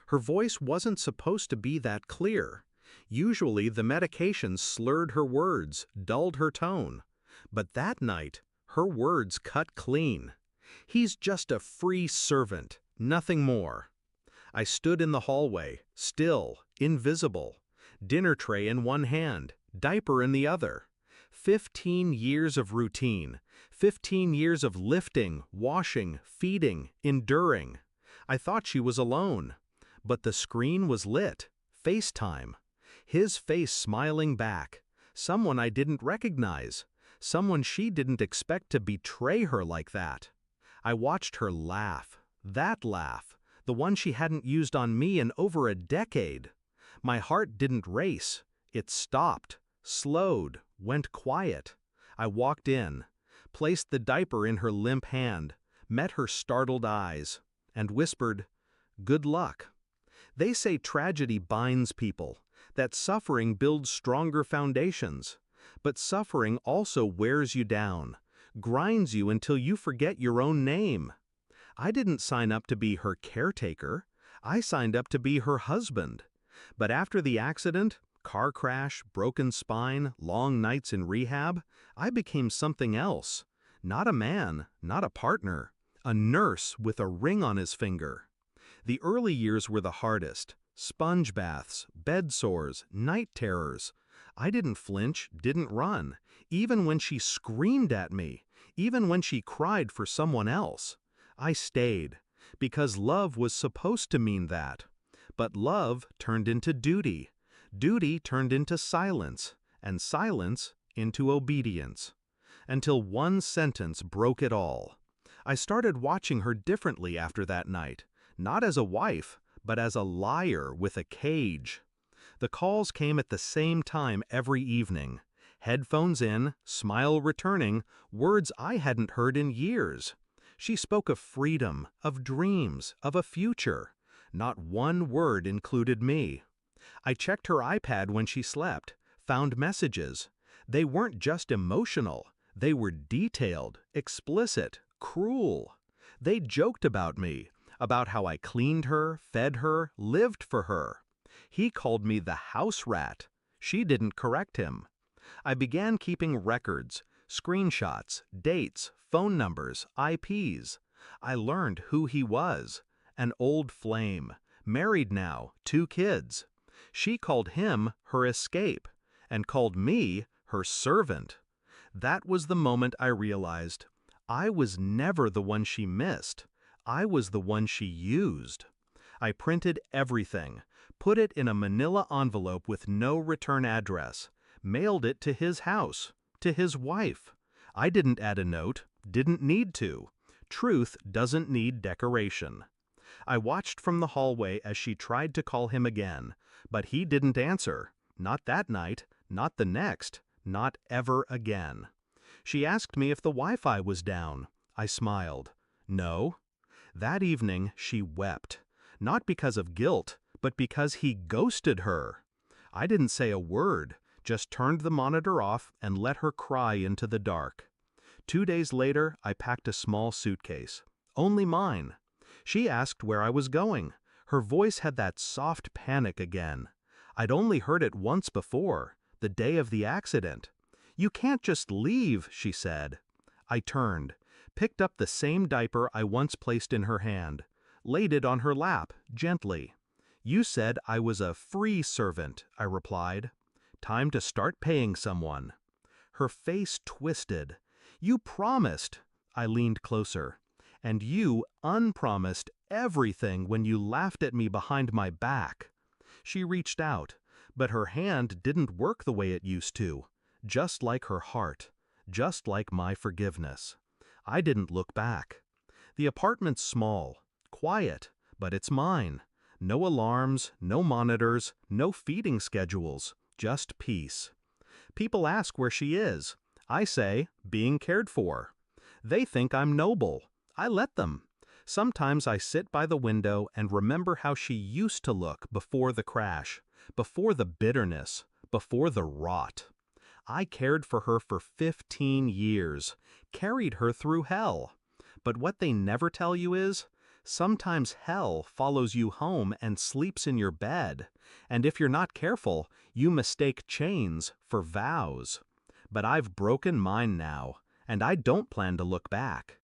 Her voice wasn't supposed to be that clear. Usually the medication slurred her words, dulled her tone. But that night, her words cut clean. "He's just a free servant, nothing more." I stood in the hallway, still, invisible. Dinner tray in one hand, diaper in the other. 15 years of routine, 15 years of lifting, washing, feeding, enduring. I thought she was alone. But the screen was lit. FaceTime. His face smiling back. Someone I didn't recognize. Someone she didn't expect to betray her like that. I watched her laugh. That laugh. The one she hadn't used on me in over a decade. My heart didn't race. It stopped, slowed, went quiet. I walked in, placed the diaper in her limp hand, met her startled eyes, and whispered, "Good luck." They say tragedy binds people, that suffering builds stronger foundations. But suffering also wears you down, grinds you until you forget your own name. I didn't sign up to be her caretaker. I signed up to be her husband. But after the accident, car crash, broken spine, long nights in rehab, I became something else. Not a man, not a partner, a nurse with a ring on his finger. The early years were the hardest. Sponge baths, bed sores, night terrors. I didn't flinch, didn't run, even when she screamed at me, even when she cried for someone else. I stayed, because love was supposed to mean that. But love turned into duty. Duty turned into silence, and silence into obedience. Until one sentence broke it all. I started watching her differently after that night, not as a wife, but as a liar with a cage. The calls came at the same time every evening. Headphones in, smile returning, words I hadn't heard in years. She spoke of freedom, of dreams, of a future. Not one word included me. I checked her iPad when she slept, found messages. They weren't just emotional. They were detailed, explicit, cruel. They joked about me, about how I cleaned her, fed her, lived for her. He called me the house rat. She didn't correct him. I began keeping records, screenshots, dates, phone numbers, IPs. I learned who he was. An old flame, married now, 2 kids. She called him her escape, and called me her servant. That was the moment I realized I was never the one she missed. I was the one she used. I printed everything, put it in a manila envelope with no return address, mailed it to his house, to his wife. I didn't add a note, didn't need to. Truth doesn't need decoration. I watched from the hallway as she tried to call him again, but he didn't answer. Not that night, not the next, not ever again. She asked me if the Wi-Fi was down. I smiled. No. That evening she wept. Not because of guilt, but because he ghosted her. I didn't say a word, just turned the monitor off and let her cry into the dark. 2 days later, I packed a small suitcase. Only mine. She asked where I was going. Her voice had that soft panic again. I'd only heard it once before, the day of the accident. "You can't just leave," she said. I turned, picked up the same diaper I once placed in her hand, laid it on her lap, gently. "You said I was a free servant," I replied. "Time to start paying someone." Her face twisted. "You promised." I leaned closer. "And you unpromised everything when you laughed at me behind my back." She reached out, but her hand didn't work the way it used to. Just like her heart, just like my forgiveness. I didn't look back. The apartment's small, quiet, but it's mine. No alarms, no monitors, no feeding schedules, just peace. People ask where she is. I say, being cared for. They think I'm noble. I let them. Sometimes I sit by the window and remember how she used to look before the crash, before the bitterness, before the rot. I cared for her for 15 years, carried her through hell. But what they never tell you is, Sometimes hell follows you home and sleeps in your bed, and if you're not careful, you mistake chains for vows. But I've broken mine now, and I don't plan to look back.